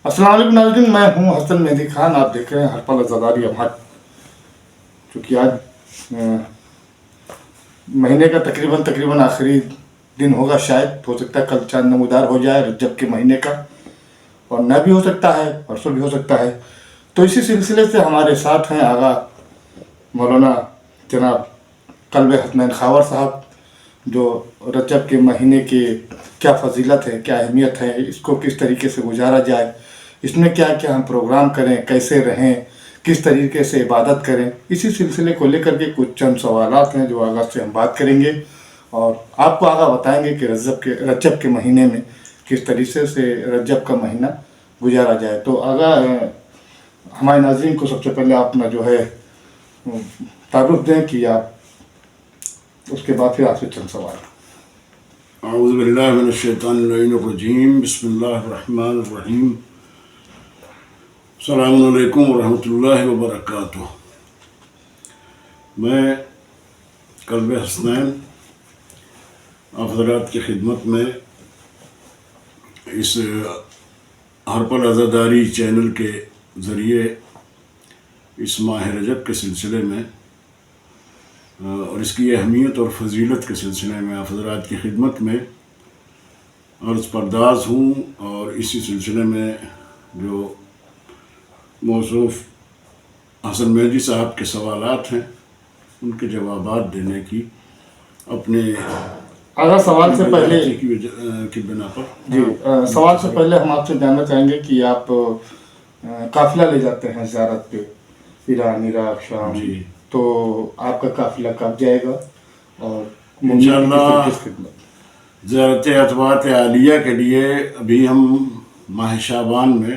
السلام علیکم ناظرین، میں ہوں حسن مہدی خان. آپ دیکھ رہے ہیں ہر پل عزاداری اب. چونکہ آج مہینے کا تقریباً آخری دن ہوگا، شاید ہو سکتا ہے کل چاند نمودار ہو جائے رجب کے مہینے کا، اور نہ بھی ہو سکتا ہے، پرسوں بھی ہو سکتا ہے. تو اسی سلسلے سے ہمارے ساتھ ہیں آغا مولانا جناب قلب حسنین خاور صاحب، جو رجب کے مہینے کی کیا فضیلت ہے، کیا اہمیت ہے، اس کو کس طریقے سے گزارا جائے، اس میں کیا کیا ہم پروگرام کریں، کیسے رہیں، کس طریقے سے عبادت کریں، اسی سلسلے کو لے کر کے کچھ چند سوالات ہیں جو آغا سے ہم بات کریں گے، اور آپ کو آغا بتائیں گے کہ رجب کے مہینے میں کس طریقے سے رجب کا مہینہ گزارا جائے. تو آغا ہمارے ناظرین کو سب سے پہلے آپ اپنا جو ہے تعارف دیں کہ آپ، اس کے بعد پھر آپ سے چند سوال. اعوذ باللہ من الشیطان اللعین الرجیم. بسم اللہ الرحمن الرحیم. السلام علیکم ورحمۃ اللہ وبرکاتہ. میں قلب حسنین آپ حضرات کی خدمت میں اس ہر پل عزاداری چینل کے ذریعے اس ماہ رجب کے سلسلے میں اور اس کی اہمیت اور فضیلت کے سلسلے میں آپ حضرات کی خدمت میں عرض پرداز ہوں، اور اسی سلسلے میں جو موصوف حسن مہدی صاحب کے سوالات ہیں ان کے جوابات دینے کی اپنے آغا سوال سے پہلے کی بنا پر سوال سے پہلے ہم آپ سے جاننا چاہیں گے کہ آپ قافلہ لے جاتے ہیں زیارت پہ، ایران، عراق، شام. جی، تو آپ کا قافلہ کب جائے گا اور انشاءاللہ کس خدمت؟ زیارت اطباعت عالیہ کے لیے ابھی ہم ماہ شعبان میں،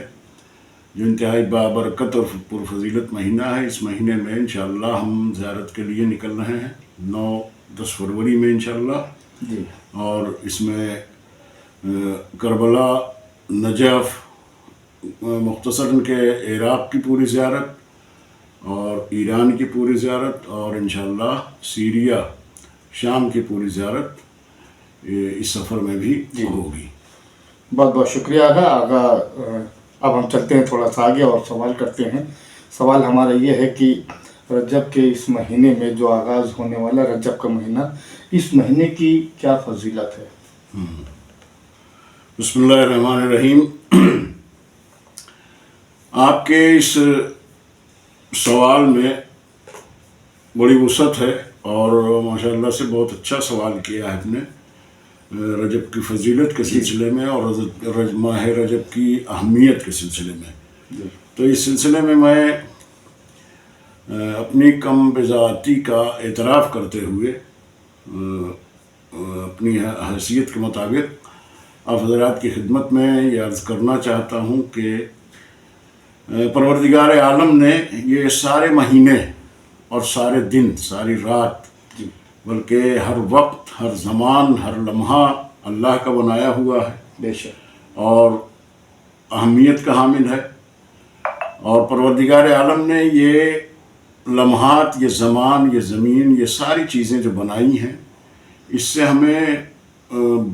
جو انتہائی بابرکت اور پرفضیلت مہینہ ہے، اس مہینے میں انشاءاللہ ہم زیارت کے لیے نکل رہے ہیں 9-10 فروری میں انشاءاللہ. جی. اور اس میں کربلا، نجف، مختصراً کے عراق کی پوری زیارت اور ایران کی پوری زیارت، اور انشاءاللہ سیریا، شام کی پوری زیارت اس سفر میں بھی ہوگی. بہت بہت شکریہ آغا. اب ہم چلتے ہیں تھوڑا سا آگے اور سوال کرتے ہیں. سوال ہمارا یہ ہے کہ رجب کے اس مہینے میں جو آغاز ہونے والا رجب کا مہینہ، اس مہینے کی کیا فضیلت ہے؟ بسم اللہ الرحمن الرحیم. آپ کے اس سوال میں بڑی وسعت ہے، اور ماشاءاللہ سے بہت اچھا سوال کیا ہے آپ نے رجب کی فضیلت کے سلسلے میں اور ماہ رجب کی اہمیت کے سلسلے میں. تو اس سلسلے میں اپنی کم بذاتی کا اعتراف کرتے ہوئے اپنی حیثیت کے مطابق آپ حضرات کی خدمت میں یہ عرض کرنا چاہتا ہوں کہ پروردگار عالم نے یہ سارے مہینے اور سارے دن، ساری رات، بلکہ ہر وقت، ہر زمان، ہر لمحہ اللہ کا بنایا ہوا ہے، بے شک، اور اہمیت کا حامل ہے. اور پروردگار عالم نے یہ لمحات، یہ زمان، یہ زمین، یہ ساری چیزیں جو بنائی ہیں، اس سے ہمیں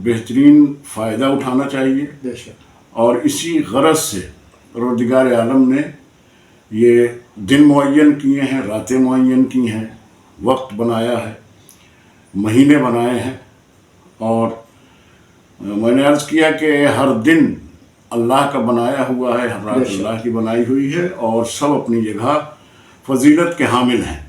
بہترین فائدہ اٹھانا چاہیے. بے شک. اور اسی غرض سے پروردگار عالم نے یہ دن معین کیے ہیں، راتیں معین کی ہیں، وقت بنایا ہے، مہینے بنائے ہیں. اور میں نے عرض کیا کہ ہر دن اللہ کا بنایا ہوا ہے، ہر رات اللہ کی بنائی ہوئی ہے، اور سب اپنی جگہ فضیلت کے حامل ہیں.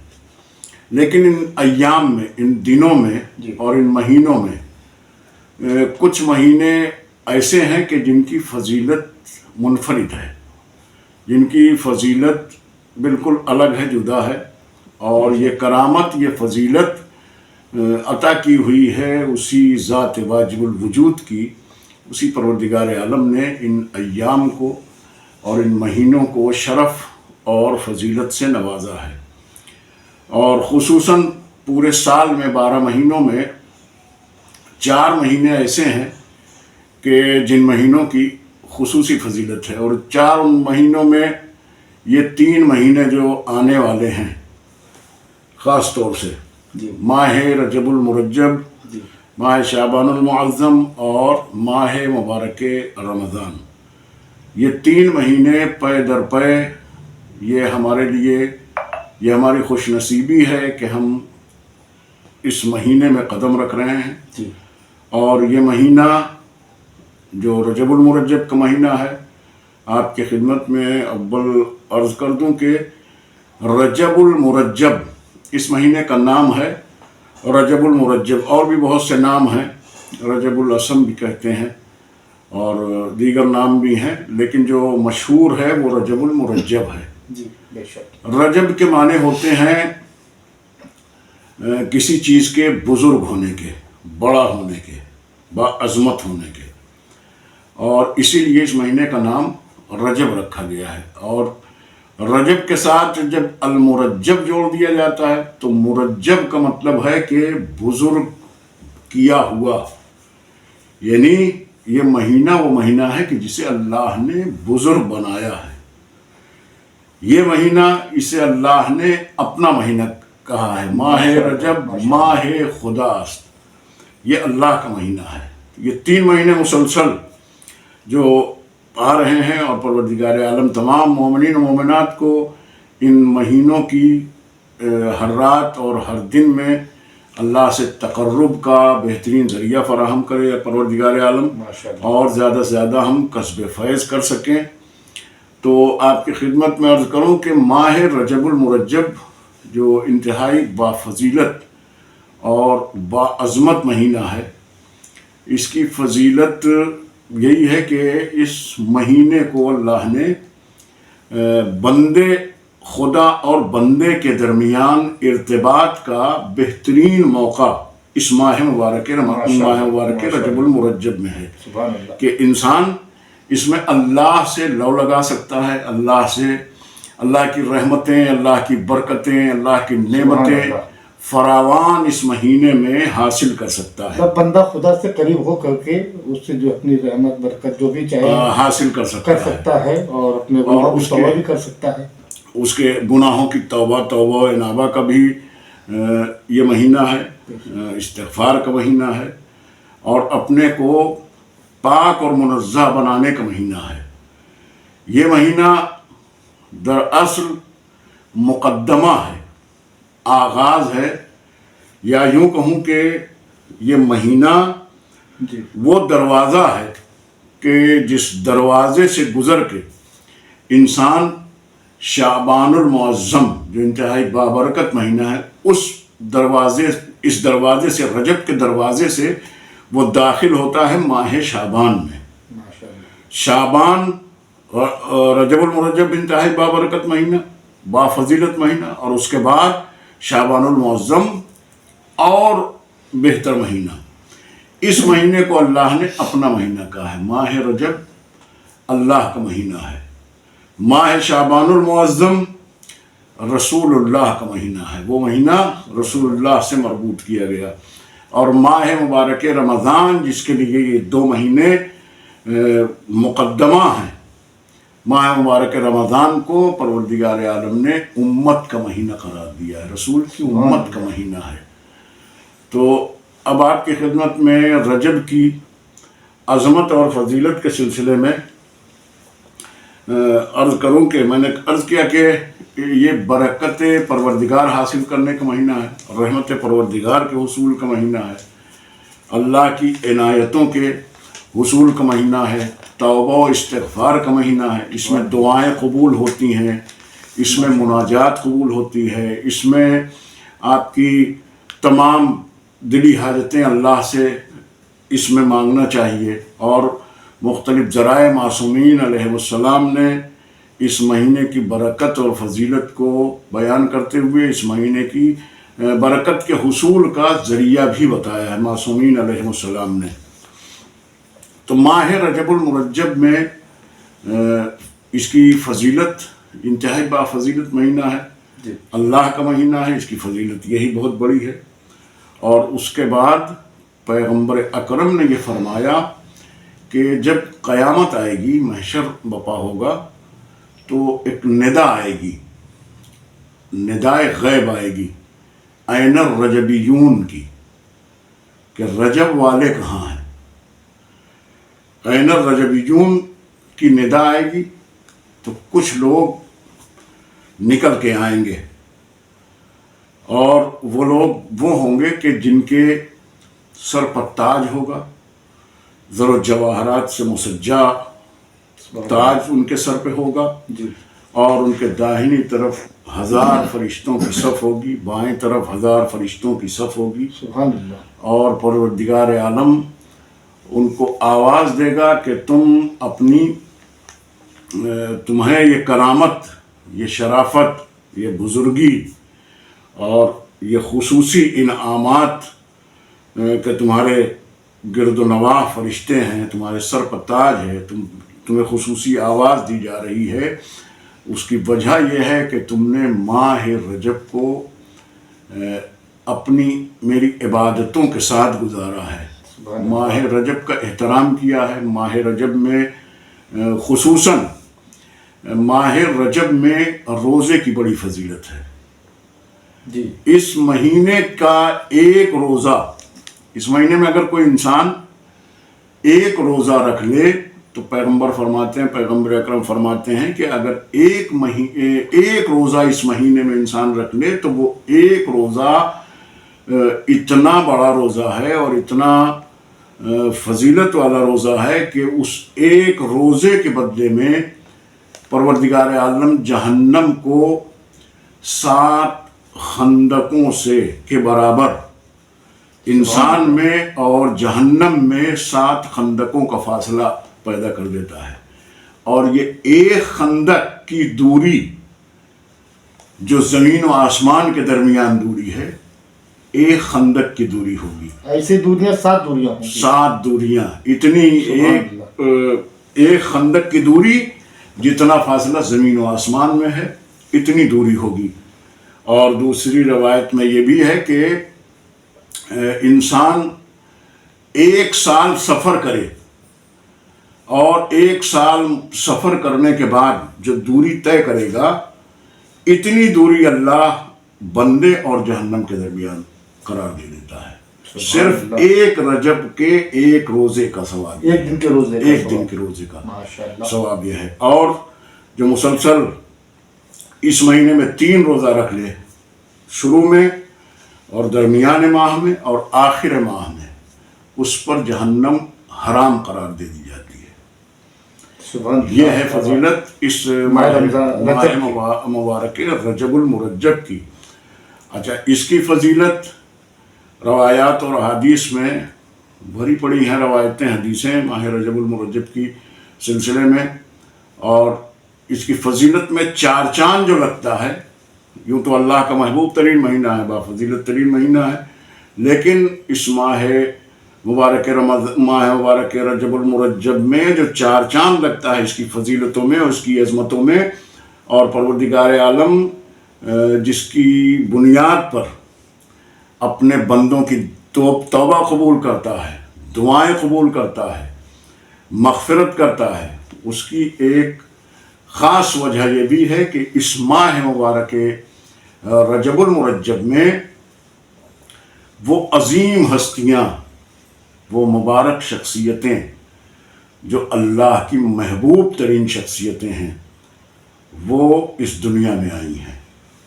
لیکن ان ایام میں، ان دنوں میں اور ان مہینوں میں کچھ مہینے ایسے ہیں کہ جن کی فضیلت منفرد ہے، جن کی فضیلت بالکل الگ ہے، جدا ہے. اور یہ کرامت، یہ فضیلت عطا کی ہوئی ہے اسی ذات واجب الوجود کی، اسی پروردگار عالم نے ان ایام کو اور ان مہینوں کو شرف اور فضیلت سے نوازا ہے. اور خصوصاً پورے سال میں 12 مہینوں میں 4 مہینے ایسے ہیں کہ جن مہینوں کی خصوصی فضیلت ہے. اور 4 مہینوں میں یہ 3 مہینے جو آنے والے ہیں خاص طور سے، ماہ رجب المرجب، ماہ شعبان المعظم اور ماہ مبارک رمضان، یہ 3 مہینے پے در پے یہ ہمارے لیے یہ ہماری خوش نصیبی ہے کہ ہم اس مہینے میں قدم رکھ رہے ہیں. جی. اور یہ مہینہ جو رجب المرجب کا مہینہ ہے، آپ کی خدمت میں اول عرض کر دوں کہ رجب المرجب اس مہینے کا نام ہے رجب المرجب. اور بھی بہت سے نام ہیں، رجب الاسم بھی کہتے ہیں اور دیگر نام بھی ہیں، لیکن جو مشہور ہے وہ رجب المرجب ہے. جی بے شک. رجب کے معنی ہوتے ہیں کسی چیز کے بزرگ ہونے کے، بڑا ہونے کے، باعظمت ہونے کے، اور اسی لیے اس مہینے کا نام رجب رکھا گیا ہے. اور رجب کے ساتھ جب المرجب جوڑ دیا جاتا ہے تو مرجب کا مطلب ہے کہ بزرگ کیا ہوا، یعنی یہ مہینہ وہ مہینہ ہے کہ جسے اللہ نے بزرگ بنایا ہے. یہ مہینہ اسے اللہ نے اپنا مہینہ کہا ہے. ماہ رجب ماہ خدا است، یہ اللہ کا مہینہ ہے. یہ 3 مہینے مسلسل جو آ رہے ہیں، اور پروردگار عالم تمام مومنین و مومنات کو ان مہینوں کی ہر رات اور ہر دن میں اللہ سے تقرب کا بہترین ذریعہ فراہم کرے یا پروردگار عالم، اور زیادہ سے زیادہ ہم کسب فیض کر سکیں. تو آپ کی خدمت میں عرض کروں کہ ماہ رجب المرجب جو انتہائی بافضیلت اور باعظمت مہینہ ہے، اس کی فضیلت یہی ہے کہ اس مہینے کو اللہ نے بندے خدا اور بندے کے درمیان ارتباط کا بہترین موقع اس ماہ مبارک رجب المرجب میں ہے کہ انسان اس میں اللہ سے لو لگا سکتا ہے، اللہ کی رحمتیں، اللہ کی برکتیں، اللہ کی نعمتیں فراوان اس مہینے میں حاصل کر سکتا ہے. بندہ خدا سے قریب ہو کر کے اس سے جو اپنی رحمت برکت جو بھی چاہے حاصل کر سکتا ہے اور اپنے گناہوں کی توبہ بھی کر سکتا ہے. اس کے گناہوں کی توبہ و انابہ کا بھی یہ مہینہ ہے، استغفار کا مہینہ ہے، اور اپنے کو پاک اور منزہ بنانے کا مہینہ ہے. یہ مہینہ دراصل مقدمہ ہے، آغاز ہے، یا یوں کہوں کہ یہ مہینہ وہ دروازہ ہے کہ جس دروازے سے گزر کے انسان شعبان المعظم جو انتہائی بابرکت مہینہ ہے اس دروازے سے، رجب کے دروازے سے وہ داخل ہوتا ہے ماہ شعبان میں. شعبان رجب المرجب انتہائی بابرکت مہینہ، بافضیلت مہینہ، اور اس کے بعد شعبان المعظم اور بہتر مہینہ. اس مہینے کو اللہ نے اپنا مہینہ کہا ہے. ماہ رجب اللہ کا مہینہ ہے، ماہ شعبان المعظم رسول اللہ کا مہینہ ہے، وہ مہینہ رسول اللہ سے مربوط کیا گیا. اور ماہ مبارک رمضان جس کے لیے یہ 2 مہینے مقدمہ ہیں، ماہ مبارک رمضان کو پروردگار عالم نے امت کا مہینہ قرار دیا ہے، رسول کی امت کا مہینہ ہے. تو اب آپ کی خدمت میں رجب کی عظمت اور فضیلت کے سلسلے میں عرض کروں کہ میں نے عرض کیا کہ یہ برکت پروردگار حاصل کرنے کا مہینہ ہے، رحمت پروردگار کے حصول کا مہینہ ہے، اللہ کی عنایتوں کے حصول کا مہینہ ہے، توبہ و استغفار کا مہینہ ہے. اس میں دعائیں قبول ہوتی ہیں، اس میں مناجات قبول ہوتی ہے، اس میں آپ کی تمام دلی حاجتیں اللہ سے اس میں مانگنا چاہیے. اور مختلف ذرائع معصومین علیہ السلام نے اس مہینے کی برکت اور فضیلت کو بیان کرتے ہوئے اس مہینے کی برکت کے حصول کا ذریعہ بھی بتایا ہے معصومین علیہ السلام نے. تو ماہ رجب المرجب میں اس کی فضیلت انتہائی بافضیلت مہینہ ہے، اللہ کا مہینہ ہے، اس کی فضیلت یہی بہت بڑی ہے. اور اس کے بعد پیغمبر اکرم نے یہ فرمایا کہ جب قیامت آئے گی، محشر بپا ہوگا، تو ایک ندا آئے گی، ندائے غیب آئے گی این الرجبیون کی، کہ رجب والے کہاں ہیں. این الرجبیون کی ندا آئے گی تو کچھ لوگ نکل کے آئیں گے، اور وہ لوگ وہ ہوں گے کہ جن کے سر پر تاج ہوگا، زر و جواہرات سے مسجع تاج ان کے سر پہ ہوگا، جی اور ان کے داہنی طرف 1000 فرشتوں کی صف ہوگی، بائیں طرف 1000 فرشتوں کی صف ہوگی، سبحان اللہ، اور پروردگار عالم ان کو آواز دے گا کہ تمہیں یہ کرامت، یہ شرافت، یہ بزرگی اور یہ خصوصی انعامات کہ تمہارے گرد و نواح فرشتے ہیں، تمہارے سر پر تاج ہے، تمہیں خصوصی آواز دی جا رہی ہے، اس کی وجہ یہ ہے کہ تم نے ماہ رجب کو میری عبادتوں کے ساتھ گزارا ہے، ماہ رجب کا احترام کیا ہے۔ ماہ رجب میں خصوصاً ماہ رجب میں روزے کی بڑی فضیلت ہے۔ جی اس مہینے کا ایک روزہ، اس مہینے میں اگر کوئی انسان ایک روزہ رکھ لے تو پیغمبر اکرم فرماتے ہیں کہ اگر ایک روزہ اس مہینے میں انسان رکھ لے تو وہ ایک روزہ اتنا بڑا روزہ ہے اور اتنا فضیلت والا روزہ ہے کہ اس ایک روزے کے بدلے میں پروردگار عالم جہنم کو 7 خندقوں کے برابر، انسان میں اور جہنم میں 7 خندقوں کا فاصلہ پیدا کر دیتا ہے، اور یہ ایک خندق کی دوری جو زمین و آسمان کے درمیان دوری ہے، ایک خندق کی دوری ہوگی۔ ایسی دوریاں 7 دوریاں ہوں گی، 7 دوریاں، اتنی ایک خندق کی دوری جتنا فاصلہ زمین و آسمان میں ہے، اتنی دوری ہوگی۔ اور دوسری روایت میں یہ بھی ہے کہ انسان 1 سال سفر کرے، اور 1 سال سفر کرنے کے بعد جو دوری طے کرے گا، اتنی دوری اللہ بندے اور جہنم کے درمیان قرار دے دیتا ہے، صرف ایک رجب کے ایک روزے کا ثواب، ایک دن کے روزے کا کا ثواب یہ ہے۔ اور جو مسلسل اس مہینے میں 3 روزہ رکھ لے، شروع میں اور درمیان ماہ میں اور آخر ماہ میں، اس پر جہنم حرام قرار دے دی جاتی ہے۔ یہ ہے فضیلت اس ماہ مبارک رجب المرجب کی۔ اچھا، اس کی فضیلت روایات اور احادیث میں بھری پڑی ہیں، روایتیں، حدیثیں ماہ رجب المرجب کی سلسلے میں، اور اس کی فضیلت میں 4 چاند جو لگتا ہے، یوں تو اللہ کا محبوب ترین مہینہ ہے، بافضیلت ترین مہینہ ہے، لیکن اس ماہ مبارک رجب المرجب میں جو 4 چاند لگتا ہے، اس کی فضیلتوں میں اور اس کی عظمتوں میں، اور پروردگار عالم جس کی بنیاد پر اپنے بندوں کی توبہ قبول کرتا ہے، دعائیں قبول کرتا ہے، مغفرت کرتا ہے، اس کی ایک خاص وجہ یہ بھی ہے کہ اس ماہ مبارک رجب المرجب میں وہ عظیم ہستیاں، وہ مبارک شخصیتیں جو اللہ کی محبوب ترین شخصیتیں ہیں، وہ اس دنیا میں آئی ہیں۔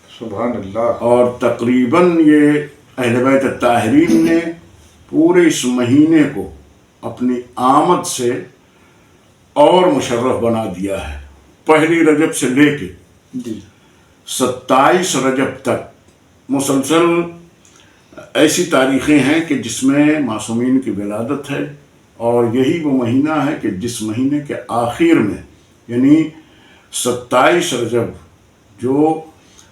سبحان اللہ۔ اور تقریباً یہ اہل بیت الطاہرین نے پورے اس مہینے کو اپنی آمد سے اور مشرف بنا دیا ہے۔ پہلی رجب سے لے کے 27 رجب تک مسلسل ایسی تاریخیں ہیں کہ جس میں معصومین کی ولادت ہے، اور یہی وہ مہینہ ہے کہ جس مہینے کے آخر میں، یعنی 27 رجب جو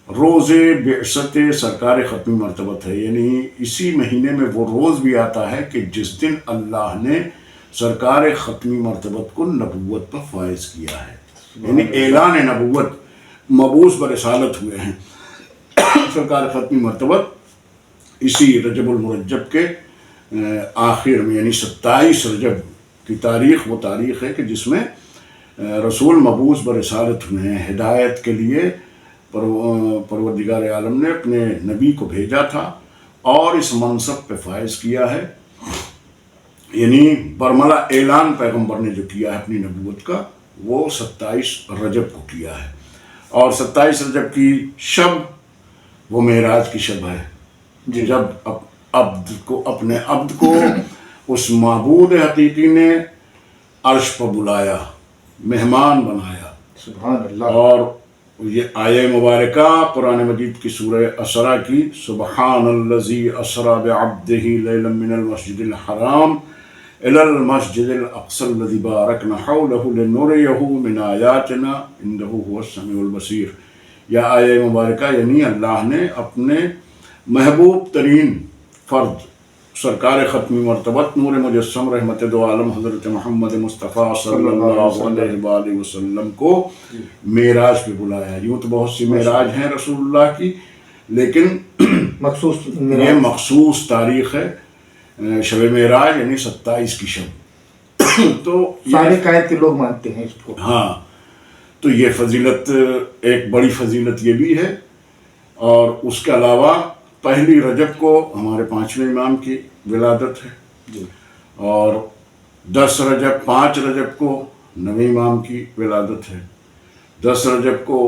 روز بعثت سرکار ختمی مرتبت ہے، یعنی اسی مہینے میں وہ روز بھی آتا ہے کہ جس دن اللہ نے سرکار ختمی مرتبت کو نبوت پر فائز کیا ہے، یعنی اعلان نبوت، مبعوث برسالت ہوئے ہیں سرکار ختمی مرتبت اسی رجب المرجب کے آخر میں، یعنی 27 رجب کی تاریخ وہ تاریخ ہے کہ جس میں رسول مبعوث برسالت ہوئے ہیں، ہدایت کے لیے پروردگار عالم نے اپنے نبی کو بھیجا تھا اور اس منصب پہ فائز کیا ہے، یعنی برملا اعلان پیغمبر نے جو کیا ہے اپنی نبوت کا، وہ 27 رجب کو کیا ہے، اور 27 رجب کی شب وہ معراج کی شب ہے، جب عبد کو اپنے عبد کو اس معبود حقیقی نے عرش پر بلایا، مہمان بنایا. سبحان اللہ. اور یہ آیہ مبارکہ قرآن مجید کی سورہ اسرا کی سبحان الذی اسری بعبدہ لیلا من المسجد الحرام الی المسجد الاقصی الذی بارکنا حولہ لنریہ من آیاتنا انہ هو السمیع البصیر. یہ آیہ مبارکہ یعنی اللہ نے اپنے محبوب ترین فرد سرکار ختمی مرتبت نور مجسم رحمت دو عالم حضرت محمد مصطفیٰ صلی اللہ علیہ وآلہ وسلم کو معراج پہ بلایا. یوں تو بہت سی معراج ہیں رسول اللہ کی، لیکن یہ مخصوص تاریخ ہے شب معراج یعنی 27 کی شب. تو سارے قائد کے لوگ مانتے ہیں اس کو. ہاں، تو یہ فضیلت، ایک بڑی فضیلت یہ بھی ہے. اور اس کے علاوہ پہلی رجب کو ہمارے 5ویں امام کی ولادت ہے، اور 10 رجب 5 رجب کو 9ویں امام کی ولادت ہے، 10 رجب کو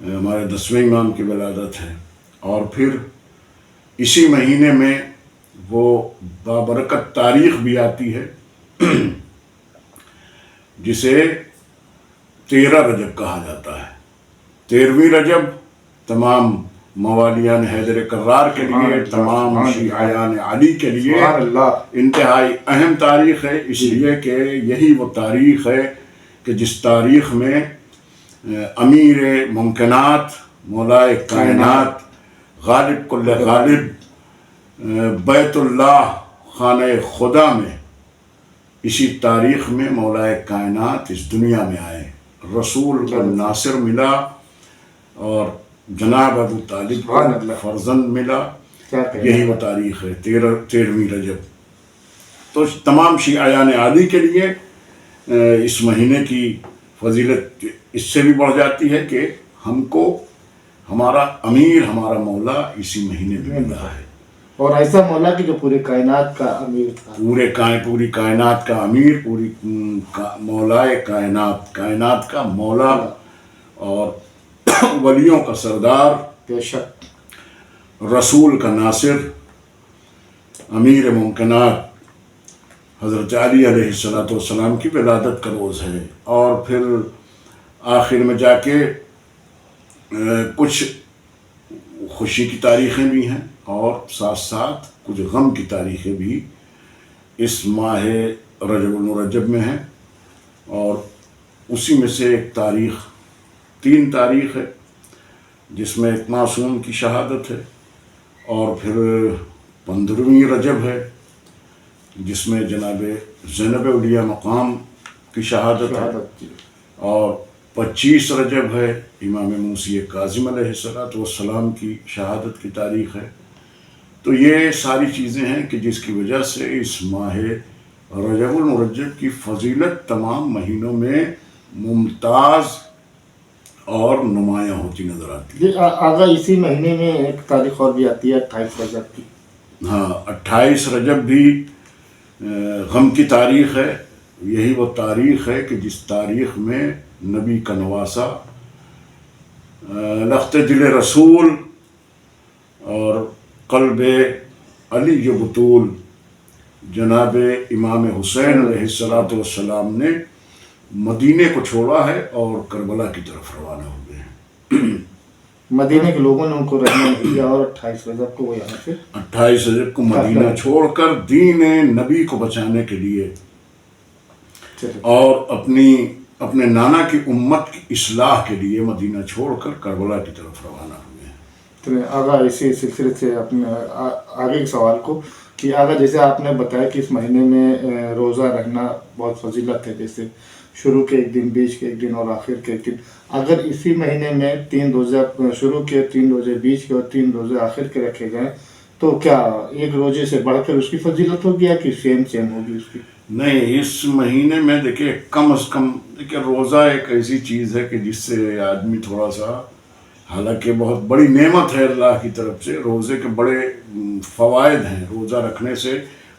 ہمارے 10ویں امام کی ولادت ہے. اور پھر اسی مہینے میں وہ بابرکت تاریخ بھی آتی ہے جسے 13 رجب کہا جاتا ہے. 13ویں رجب تمام موالیان حیدر کرار کے لیے، تمام شیعیان علی کے لیے انتہائی اہم تاریخ ہے، اس لیے کہ یہی وہ تاریخ ہے کہ جس تاریخ میں امیر ممکنات، مولائے کائنات، غالب کل غالب، بیت اللہ خانہ خدا میں، اسی تاریخ میں مولائے کائنات اس دنیا میں آئے، رسول کو ناصر ملا اور جناب ابو طالب کو فرزند ملا. یہی وہ تاریخ ہے 13ویں رجب. تو تمام شیعیان علی کے لیے اس مہینے کی فضیلت اس سے بھی بڑھ جاتی ہے کہ ہم کو ہمارا امیر، ہمارا مولا اسی مہینے میں ملا ہے. اور ایسا مولا کہ جو پورے کائنات کا امیر تھا، پوری کائنات کا امیر، پوری مولائے کائنات، کائنات کا مولا اور ولیوں کا سردار، بے شک رسول کا ناصر، امیر ممکنات حضرت علی علیہ السلام کی ولادت کا روز ہے. اور پھر آخر میں جا کے کچھ خوشی کی تاریخیں بھی ہیں اور ساتھ ساتھ کچھ غم کی تاریخیں بھی اس ماہ رجب المرجب میں ہیں. اور اسی میں سے ایک تاریخ، 3 تاریخ ہے جس میں ایک معصوم کی شہادت ہے، اور پھر 15ویں رجب ہے جس میں جناب زینب اولیاء مقام کی شہادت ہے، اور 25 رجب ہے امام موسی کاظم علیہ السلام کی شہادت کی تاریخ ہے. تو یہ ساری چیزیں ہیں کہ جس کی وجہ سے اس ماہ رجب المرجب کی فضیلت تمام مہینوں میں ممتاز اور نمایاں ہوتی نظر آتی ہے. آگا اسی مہینے میں ایک تاریخ اور بھی آتی ہے 28 رجب کی. ہاں، 28 رجب بھی غم کی تاریخ ہے. یہی وہ تاریخ ہے کہ جس تاریخ میں نبی کا نواسا، لخت دل رسول اور قلب علی بطول جناب امام حسین علیہ السلام نے مدینے کو چھوڑا ہے اور کربلا کی طرف روانہ ہو گئے ہیں. مدینے کے لوگوں نے ان کو رہنے نہیں دیا اور 28 رجب کو وہ یہاں سے 28 رجب کو مدینہ چھوڑ کر دین نبی کو بچانے کے لیے اور اپنے نانا کی امت کی اصلاح کے لیے مدینہ چھوڑ کر کربلا کی طرف روانہ ہوئے ہیں. تو آگا اسی سلسلے سے اپنے آگے کے سوال کو کہ آگا جیسے آپ نے بتایا کہ اس مہینے میں روزہ رہنا بہت فضیلت ہے، جیسے شروع کے ایک دن، بیچ کے ایک دن اور آخر کے ایک دن. اگر اسی مہینے میں 3 روزے شروع کے، 3 روزے بیچ کے اور 3 روزے آخر کے رکھے گئے تو کیا ایک روزے سے بڑھ کر اس کی فضیلت ہوگی یا کہ سیم ہوگی اس کی؟ نہیں، اس مہینے میں دیکھیں کم از کم دیکھیں روزہ ایک ایسی چیز ہے کہ جس سے آدمی تھوڑا سا، حالانکہ بہت بڑی نعمت ہے اللہ کی طرف سے، روزے کے بڑے فوائد ہیں. روزہ رکھنے سے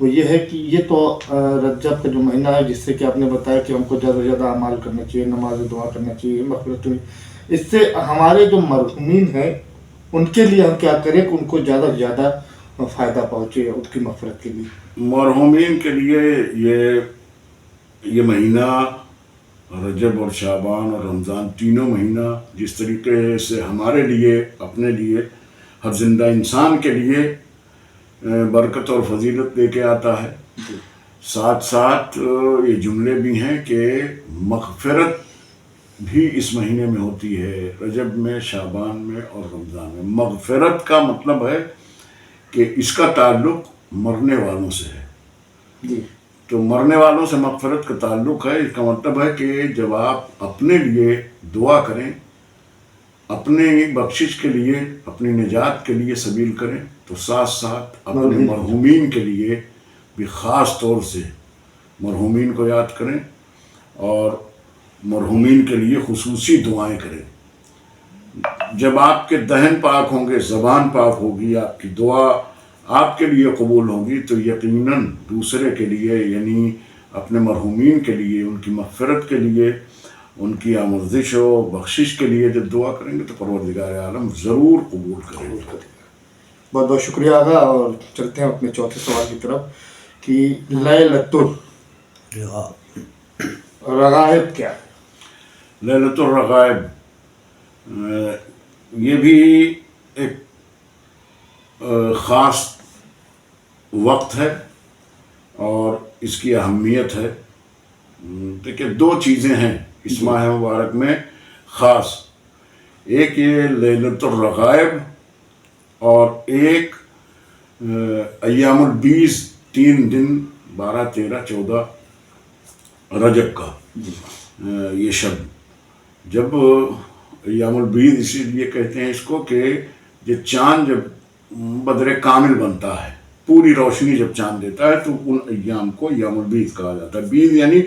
وہ یہ ہے کہ یہ تو رجب کا جو مہینہ ہے، جس سے کہ آپ نے بتایا کہ ہم کو زیادہ سے زیادہ اعمال کرنا چاہیے، نماز دعا کرنا چاہیے، مغفرت اس سے ہمارے جو مرحومین ہیں ان کے لیے ہم کیا کریں کہ ان کو زیادہ سے زیادہ فائدہ پہنچے ان کی مغفرت کے لیے؟ مرحومین کے لیے یہ مہینہ رجب اور شعبان اور رمضان تینوں مہینہ جس طریقے سے ہمارے لیے اپنے لیے ہر زندہ انسان کے لیے برکت اور فضیلت دے کے آتا ہے، ساتھ ساتھ یہ جملے بھی ہیں کہ مغفرت بھی اس مہینے میں ہوتی ہے، رجب میں، شعبان میں اور رمضان میں۔ مغفرت کا مطلب ہے کہ اس کا تعلق مرنے والوں سے ہے، جی تو مرنے والوں سے مغفرت کا تعلق ہے۔ اس کا مطلب ہے کہ جب آپ اپنے لیے دعا کریں، اپنے بخشش کے لیے، اپنی نجات کے لیے سبیل کریں، تو ساتھ ساتھ اپنے مرحومین کے لیے بھی خاص طور سے مرحومین کو یاد کریں اور مرحومین کے لیے خصوصی دعائیں کریں۔ جب آپ کے دہن پاک ہوں گے، زبان پاک ہوگی، آپ کی دعا آپ کے لیے قبول ہوگی، تو یقیناً دوسرے کے لیے یعنی اپنے مرحومین کے لیے، ان کی مغفرت کے لیے، ان کی آمرزش و بخشش کے لیے جب دعا کریں گے تو پروردگار عالم ضرور قبول کریں گے۔ بہت بہت شکریہ آغا، اور چلتے ہیں اپنے چوتھے سوال کی طرف کہ لیلۃ الرغائب کیا ہے؟ لیلۃ الرغائب یہ بھی ایک خاص وقت ہے اور اس کی اہمیت ہے۔ دیکھیں، دو چیزیں ہیں اس ماہ مبارک میں خاص، ایک یہ لیلۃ الرغائب اور ایک ایام البیض، 3 دن 12، 13، 14 رجب کا یہ شب۔ جب ایام البیض اسی لیے کہتے ہیں اس کو کہ یہ چاند جب بدر کامل بنتا ہے، پوری روشنی جب چاند دیتا ہے تو ان ایام کو ایام البیض کہا جاتا ہے۔ بیض یعنی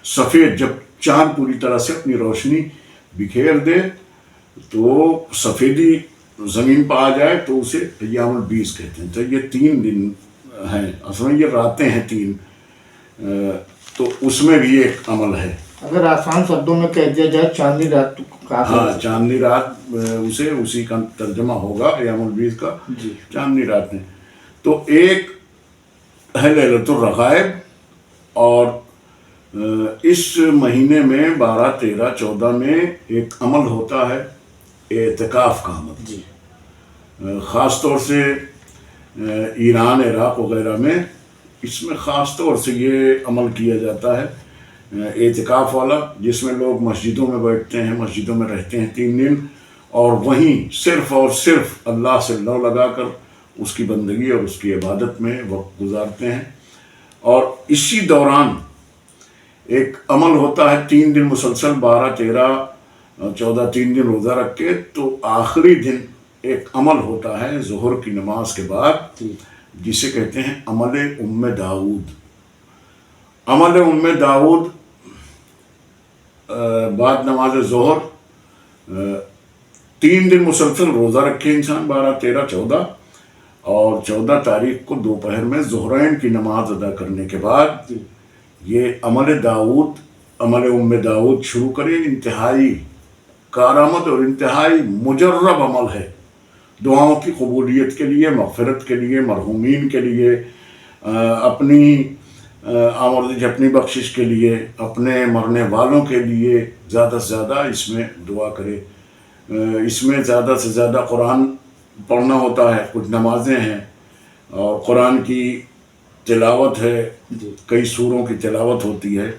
سفید، جب چاند پوری طرح سے اپنی روشنی بکھیر دے تو سفیدی زمین پہ آ جائے تو اسے ایام البیض کہتے ہیں۔ تو یہ 3 دن ہیں، اصل میں یہ راتیں ہیں 3، تو اس میں بھی ایک عمل ہے۔ اگر آسان شبدوں میں کہہ دیا جائے چاندنی رات تو ہاں، چاندنی رات اسی کا ترجمہ ہوگا ایام البیض کا، چاندنی رات میں۔ تو ایک ہے لیلۃ الرغائب، اور اس مہینے میں 12، 13، 14 میں ایک عمل ہوتا ہے اعتکاف کا عمل، خاص طور سے ایران، عراق وغیرہ میں اس میں خاص طور سے یہ عمل کیا جاتا ہے اعتکاف والا، جس میں لوگ مسجدوں میں بیٹھتے ہیں، مسجدوں میں رہتے ہیں 3 دن، اور وہیں صرف اور صرف اللہ سے لو لگا کر اس کی بندگی اور اس کی عبادت میں وقت گزارتے ہیں۔ اور اسی دوران ایک عمل ہوتا ہے 3 دن مسلسل، 12، 13، 14 3 دن روزہ رکھ کے، تو آخری دن ایک عمل ہوتا ہے ظہر کی نماز کے بعد، جسے کہتے ہیں عمل داؤد۔ عمل داؤد بعد نماز ظہر 3 دن مسلسل روزہ رکھے انسان، 12، 13، 14، اور 14 تاریخ کو دوپہر میں ظہرین کی نماز ادا کرنے کے بعد یہ عمل داؤد شروع کرے۔ انتہائی کارآمد اور انتہائی مجرب عمل ہے، دعاؤں کی قبولیت کے لیے، مغفرت کے لیے، مرحومین کے لیے، اپنی آمرزش، اپنی بخشش کے لیے، اپنے مرنے والوں کے لیے زیادہ سے زیادہ اس میں دعا کرے۔ اس میں زیادہ سے زیادہ قرآن پڑھنا ہوتا ہے، کچھ نمازیں ہیں اور قرآن کی تلاوت ہے، کئی سوروں کی تلاوت ہوتی ہے،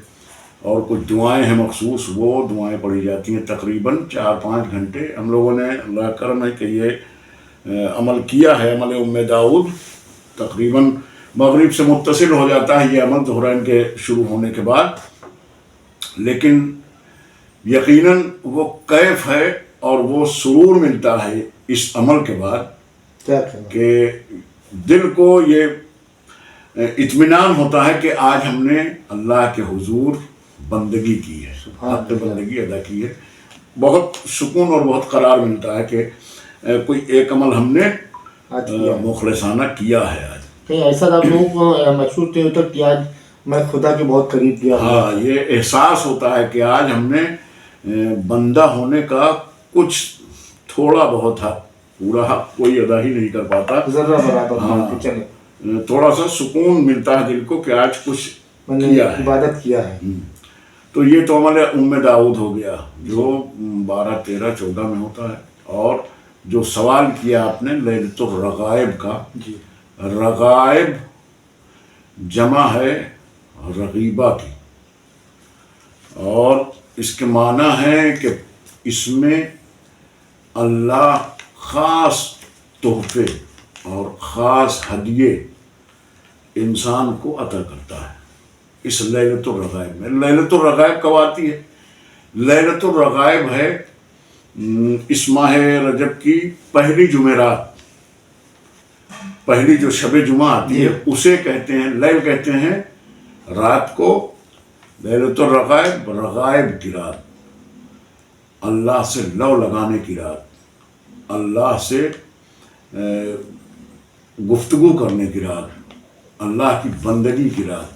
اور کچھ دعائیں ہیں مخصوص، وہ دعائیں پڑھی جاتی ہیں تقریباً 4-5 گھنٹے۔ ہم لوگوں نے اللہ کرم ہے کہ یہ عمل کیا ہے، عمل داؤد، تقریباً مغرب سے متصل ہو جاتا ہے یہ عمل ظہرین کے شروع ہونے کے بعد، لیکن یقیناً وہ کیف ہے اور وہ سرور ملتا ہے اس عمل کے بعد کہ دل کو یہ اطمینان ہوتا ہے کہ آج ہم نے اللہ کے حضور بندگی کی ہے، حق بندگی ادا کی ہے۔ بہت سکون اور بہت قرار ملتا ہے کہ کوئی ایک عمل ہم نے مخلصانہ کیا ہے آج۔ کہیں ایسا آپ لوگوں کو محسوس نہیں ہوتا کہ آج میں خدا کے بہت قریب گیا؟ ہاں، یہ احساس ہوتا ہے کہ آج ہم نے بندہ ہونے کا کچھ تھوڑا بہت حق، پورا حق کوئی ادا ہی نہیں کر پاتا، ذرہ برابر مان کے چلے تھوڑا سا سکون ملتا ہے دل کو کہ آج کچھ میں نے کیا ہے، عبادت کیا ہے. تو یہ تو عمل داؤد ہو گیا جو 12، 13، 14 میں ہوتا ہے. اور جو سوال کیا آپ نے لیلۃ الرغائب کا، جی رغائب جمع ہے رغیبہ کی، اور اس کے معنی ہے کہ اس میں اللہ خاص تحفے اور خاص ہدیے انسان کو عطا کرتا ہے اس لیلۃ الرغائب میں. لیلۃ الرغائب کب آتی ہے؟ لیلۃ الرغائب ہے اس ماہ رجب کی پہلی جمعرات، پہلی جو شب جمعہ آتی ہے اسے کہتے ہیں لیل، کہتے ہیں رات کو. لیلۃ الرغائب، رغائب کی رات، اللہ سے لو لگانے کی رات، اللہ سے گفتگو کرنے کی رات، اللہ کی بندگی کی رات.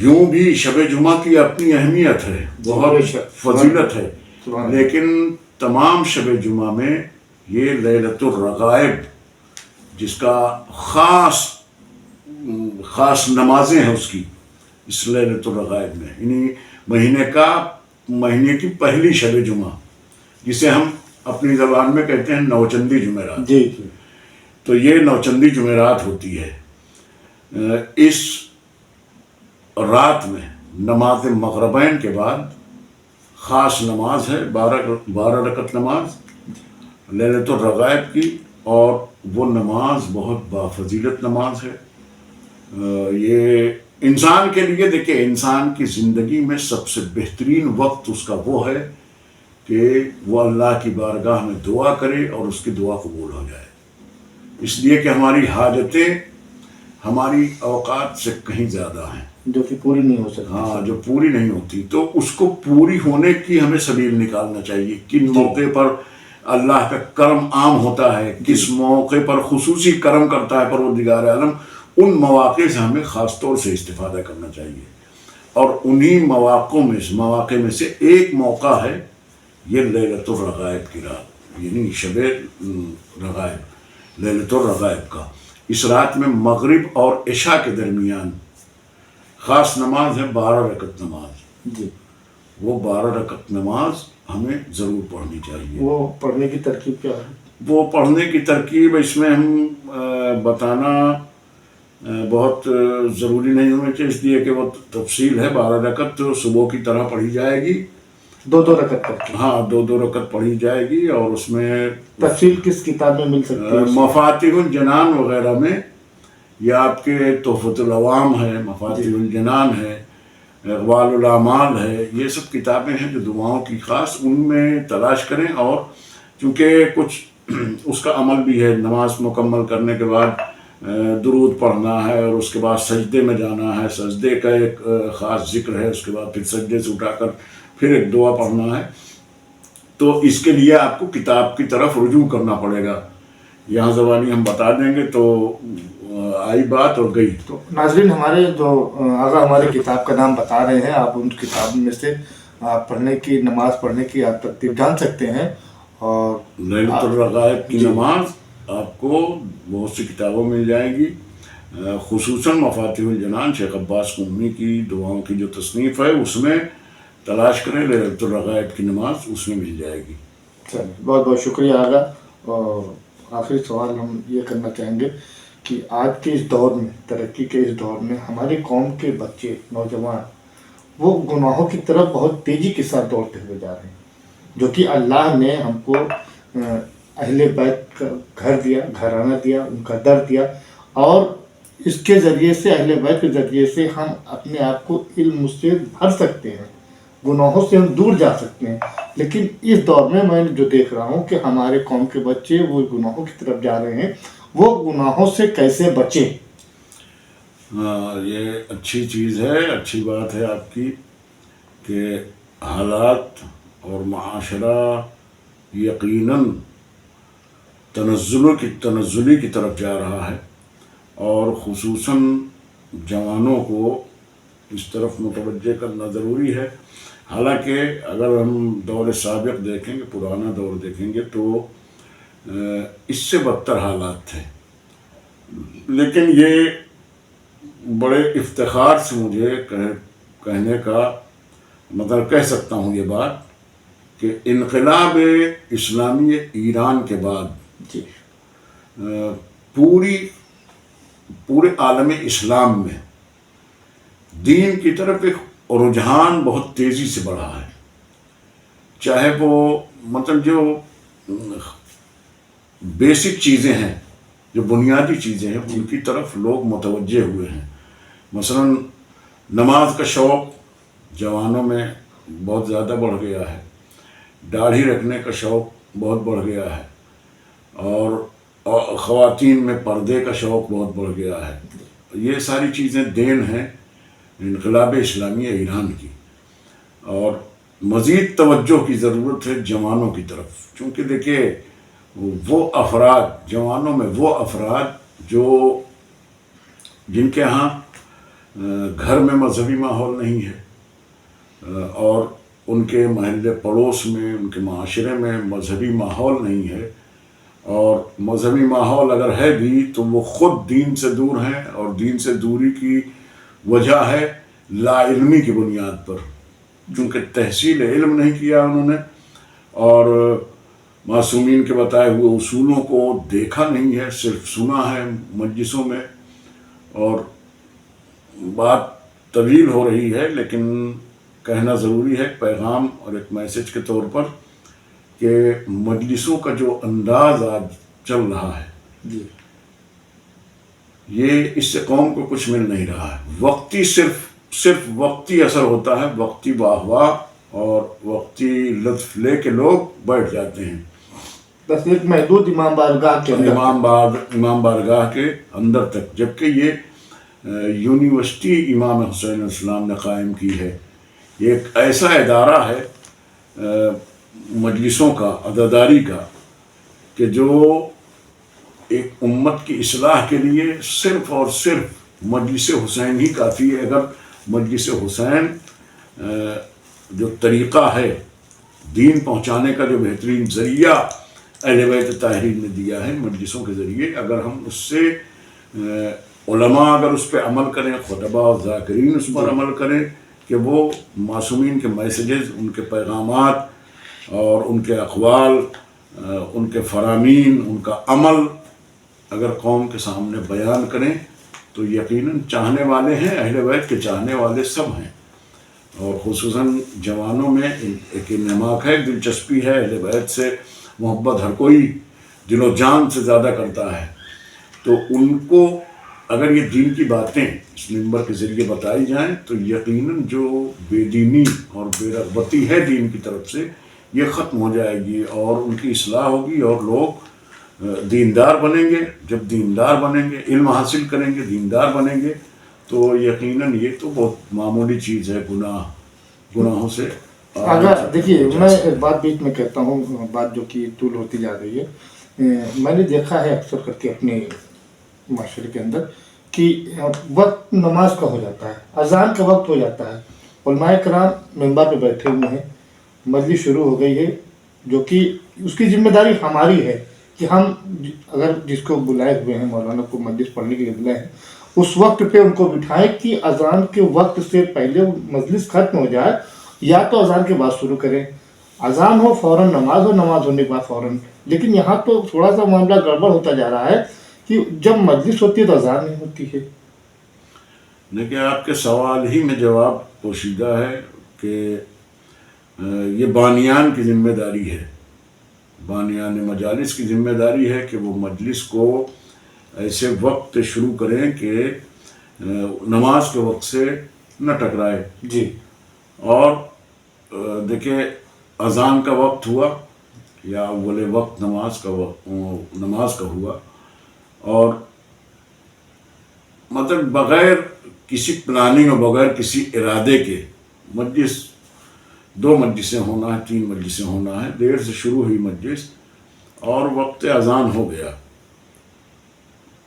یوں بھی شب جمعہ کی اپنی اہمیت ہے، بہت فضیلت ہے، لیکن تمام شب جمعہ میں یہ لیلۃ الرغائب جس کا خاص نمازیں ہیں اس کی، اس لیلۃ الرغائب میں، یعنی مہینے کی پہلی شب جمعہ، جسے ہم اپنی زبان میں کہتے ہیں نوچندی جمعرات. جی جی. تو یہ نوچندی جمعرات ہوتی ہے. اس رات میں نماز مغربین کے بعد خاص نماز ہے، 12 رکعت نماز لیلۃ الرغائب کی، اور وہ نماز بہت بافضیلت نماز ہے. یہ انسان کے لیے، دیکھیں، انسان کی زندگی میں سب سے بہترین وقت اس کا وہ ہے کہ وہ اللہ کی بارگاہ میں دعا کرے اور اس کی دعا قبول ہو جائے، اس لیے کہ ہماری حاجتیں ہماری اوقات سے کہیں زیادہ ہیں، جو کہ پوری نہیں ہو سکتی. ہاں، جو پوری نہیں ہوتی، تو اس کو پوری ہونے کی ہمیں سبیل نکالنا چاہیے. کن موقع پر اللہ کا کرم عام ہوتا ہے، کس موقع پر خصوصی کرم کرتا ہے پروردگار عالم، ان مواقع سے ہمیں خاص طور سے استفادہ کرنا چاہیے. اور انہی مواقع میں سے ایک موقع ہے یہ لیلۃ الرغائب کی رات، یعنی شب رغائب، لیلۃ الرغائب کا. اس رات میں مغرب اور عشاء کے درمیان خاص نماز ہے 12 رکعت نماز. جی. وہ 12 رکعت نماز ہمیں ضرور پڑھنی چاہیے. وہ پڑھنے کی ترکیب کیا ہے؟ وہ پڑھنے کی ترکیب اس میں ہم بتانا بہت ضروری نہیں ہونا چاہیے، اس لیے کہ وہ تفصیل ہے. 12 رکعت صبح کی طرح پڑھی جائے گی، 2 رکعت کرتی. ہاں، 2 رکعت پڑھی جائے گی. اور اس میں تفصیل کس کتاب میں مل سکتی ہے؟ مفاتیح الجنان وغیرہ میں، یا آپ کے تحفۃ العوام ہے، مفاتیح الجنان ہے، اقوال الاعمال ہے، یہ سب کتابیں ہیں جو دعاؤں کی خاص، ان میں تلاش کریں. اور چونکہ کچھ اس کا عمل بھی ہے، نماز مکمل کرنے کے بعد درود پڑھنا ہے، اور اس کے بعد سجدے میں جانا ہے، سجدے کا ایک خاص ذکر ہے، اس کے بعد پھر سجدے سے اٹھا کر پھر ایک دعا پڑھنا ہے. تو اس کے لیے آپ کو کتاب کی طرف رجوع کرنا پڑے گا. یہاں زبانی ہم بتا دیں گے تو آئی بات اور گئی. تو ناظرین، ہمارے جو آغا ہمارے کتاب کا نام بتا رہے ہیں، آپ ان کتاب میں سے نماز پڑھنے کی آپ ترتیب جان سکتے ہیں. اور لیلۃ الرغائب کی نماز آپ کو بہت سی کتابوں میں مل جائے گی، خصوصاً مفاتیح الجنان شیخ عباس قمی کی دعاؤں کی جو تصنیف ہے اس میں تلاش کریں، لیلۃ الرغائب کی نماز اس میں مل جائے گی. چلیے، بہت بہت شکریہ آغا. اور آخری سوال ہم یہ کرنا چاہیں گے کہ آج کے اس دور میں، ترقی کے اس دور میں، ہماری قوم کے بچے، نوجوان، وہ گناہوں کی طرف بہت تیزی کے ساتھ دوڑتے ہوئے جا رہے ہیں، جو کہ اللہ نے ہم کو اہل بیت کا گھر دیا، گھرانہ دیا، ان کا در دیا، اور اس کے ذریعے سے، اہل بیت کے ذریعے سے ہم اپنے آپ کو علم سے بھر سکتے ہیں، گناہوں سے ہم دور جا سکتے ہیں. لیکن اس دور میں جو دیکھ رہا ہوں کہ ہمارے قوم کے بچے وہ گناہوں کی طرف جا رہے ہیں. وہ گناہوں سے کیسے بچیں؟ یہ اچھی چیز ہے، اچھی بات ہے آپ کی کہ حالات اور معاشرہ یقیناً تنزلی کی طرف جا رہا ہے. اور خصوصاً جوانوں کو اس طرف متوجہ کرنا ضروری ہے. حالانکہ اگر ہم دور سابق دیکھیں گے، پرانا دور دیکھیں گے، تو اس سے بدتر حالات تھے. لیکن یہ بڑے افتخار سے مجھے کہنے کا مطلب کہہ سکتا ہوں یہ بات کہ انقلاب اسلامی ایران کے بعد جی پورے عالم اسلام میں دین کی طرف ایک رجحان بہت تیزی سے بڑھا ہے. چاہے وہ مطلب جو بیسک چیزیں ہیں، جو بنیادی چیزیں ہیں، ان کی طرف لوگ متوجہ ہوئے ہیں. مثلا نماز کا شوق جوانوں میں بہت زیادہ بڑھ گیا ہے، داڑھی رکھنے کا شوق بہت بڑھ گیا ہے، اور خواتین میں پردے کا شوق بہت بڑھ گیا ہے. یہ ساری چیزیں دین ہیں انقلاب اسلامی ایران کی، اور مزید توجہ کی ضرورت ہے جوانوں کی طرف. چونکہ دیکھیے وہ افراد، جوانوں میں وہ افراد جن کے ہاں گھر میں مذہبی ماحول نہیں ہے، اور ان کے محلے پڑوس میں، ان کے معاشرے میں مذہبی ماحول نہیں ہے، اور مذہبی ماحول اگر ہے بھی تو وہ خود دین سے دور ہیں، اور دین سے دوری کی وجہ ہے لا علمی کی بنیاد پر، چونکہ تحصیل علم نہیں کیا انہوں نے، اور معصومین کے بتائے ہوئے اصولوں کو دیکھا نہیں ہے، صرف سنا ہے مجلسوں میں. اور بات طویل ہو رہی ہے، لیکن کہنا ضروری ہے پیغام اور ایک میسج کے طور پر کہ مجلسوں کا جو انداز آج چل رہا ہے، جی یہ اس سے قوم کو کچھ مل نہیں رہا ہے. وقتی صرف وقتی اثر ہوتا ہے، وقتی واہ اور وقتی لطف لے کے لوگ بیٹھ جاتے ہیں، بس ایک محدود امام بارگاہ کے اندر، امام بارگاہ کے اندر تک. جبکہ یہ یونیورسٹی امام حسین علیہ السلام نے قائم کی ہے. یہ ایک ایسا ادارہ ہے مجلسوں کا، عزاداری کا، کہ جو ایک امت کی اصلاح کے لیے صرف اور صرف مجلس حسین ہی کافی ہے. اگر مجلس حسین جو طریقہ ہے دین پہنچانے کا، جو بہترین ذریعہ اہل بیت طاہرین نے دیا ہے مجلسوں کے ذریعے، اگر ہم اس سے علماء اگر اس پہ عمل کریں، خطباء اور ذاکرین اس پر عمل کریں کہ وہ معصومین کے میسیجز، ان کے پیغامات اور ان کے اقوال، ان کے فرامین، ان کا عمل اگر قوم کے سامنے بیان کریں تو یقیناً چاہنے والے ہیں، اہل بیت کے چاہنے والے سب ہیں. اور خصوصاً جوانوں میں ایک انہماک ہے، دلچسپی ہے، اہل بیت سے محبت ہر کوئی دل و جان سے زیادہ کرتا ہے. تو ان کو اگر یہ دین کی باتیں اس منبر کے ذریعے بتائی جائیں تو یقیناً جو بے دینی اور بے رغبتی ہے دین کی طرف سے، یہ ختم ہو جائے گی، اور ان کی اصلاح ہوگی، اور لوگ دیندار بنیں گے. جب دیندار بنیں گے، علم حاصل کریں گے، دیندار بنیں گے، تو یقیناً یہ تو بہت معمولی چیز ہے گناہوں سے. اگر دیکھیے میں ایک بات بیچ میں کہتا ہوں، بات جو کہ طول ہوتی جا رہی ہے. میں نے دیکھا ہے اکثر کر کے اپنے معاشرے کے اندر کہ وقت نماز کا ہو جاتا ہے، اذان کا وقت ہو جاتا ہے، علماء کرام منبر پہ بیٹھے ہوئے ہیں، مجلس شروع ہو گئی ہے، جو کہ اس کی ذمہ داری ہماری ہے کہ ہم اگر جس کو بلائے ہوئے ہیں، مولانا کو مجلس پڑھنے کے لیے بلائے ہیں، اس وقت پہ ان کو بٹھائیں کہ اذان کے وقت سے پہلے مجلس ختم ہو جائے، یا تو اذان کے بعد شروع کریں، اذان ہو فوراً نماز ہو، نماز ہونے کے بعد فوراً. لیکن یہاں تو تھوڑا سا معاملہ گڑبڑ ہوتا جا رہا ہے کہ جب مجلس ہوتی ہے تو اذان نہیں ہوتی ہے. لیکن آپ کے سوال ہی میں جواب پوشیدہ ہے کہ یہ بانیان کی ذمہ داری ہے، بانیان مجالس کی ذمہ داری ہے کہ وہ مجلس کو ایسے وقت شروع کریں کہ نماز کے وقت سے نہ ٹکرائے. جی اور دیکھیں اذان کا وقت ہوا یا اول وقت نماز کا ہوا، اور مطلب بغیر کسی پلاننگ اور بغیر کسی ارادے کے مجلس، 2 مجلسیں ہونا ہے، 3 مجلسیں ہونا ہے، دیر سے شروع ہوئی مجلس اور وقت اذان ہو گیا،